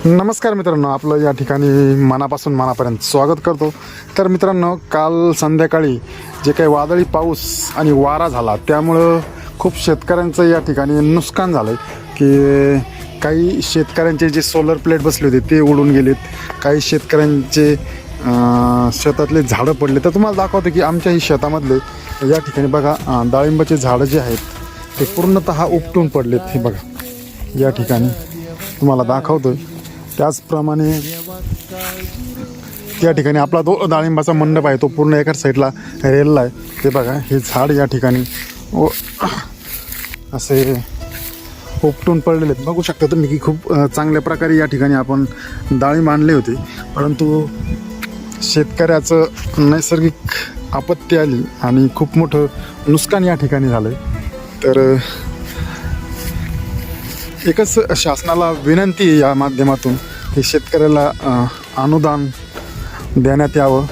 नमस्कार मित्रांनो, आपलं या ठिकाणी मनापासून मनापर्यंत स्वागत करतो. तर मित्रांनो, काल संध्याकाळी जे काही वादळी पाऊस आणि वारा झाला त्यामुळं खूप शेतकऱ्यांचं या ठिकाणी नुकसान झालं की काही शेतकऱ्यांचे जे सोलर प्लेट बसले होते ते उडून गेलेत. काही शेतकऱ्यांचे शेतातले झाडं पडले. तर तुम्हाला दाखवतो की आमच्याही शेतामधले या ठिकाणी बघा डाळिंबाचे झाडं जे आहेत ते पूर्णतः उपटून पडलेत. हे बघा या ठिकाणी तुम्हाला दाखवतोय. त्याचप्रमाणे या ठिकाणी आपला जो डाळिंबाचा मंडप आहे तो पूर्ण एका साईडला रेलला आहे. ते बघा हे झाड या ठिकाणी असे उपटून पडलेले आहेत. बघू शकता तुम्ही की खूप चांगल्या प्रकारे या ठिकाणी आपण डाळिंब आणले होते, परंतु शेतकऱ्याचं नैसर्गिक आपत्ती आली आणि खूप मोठं नुकसान या ठिकाणी झालं. तर एकच शासनाला विनंती आहे या माध्यमातून की शेतकऱ्याला अनुदान देण्यात यावं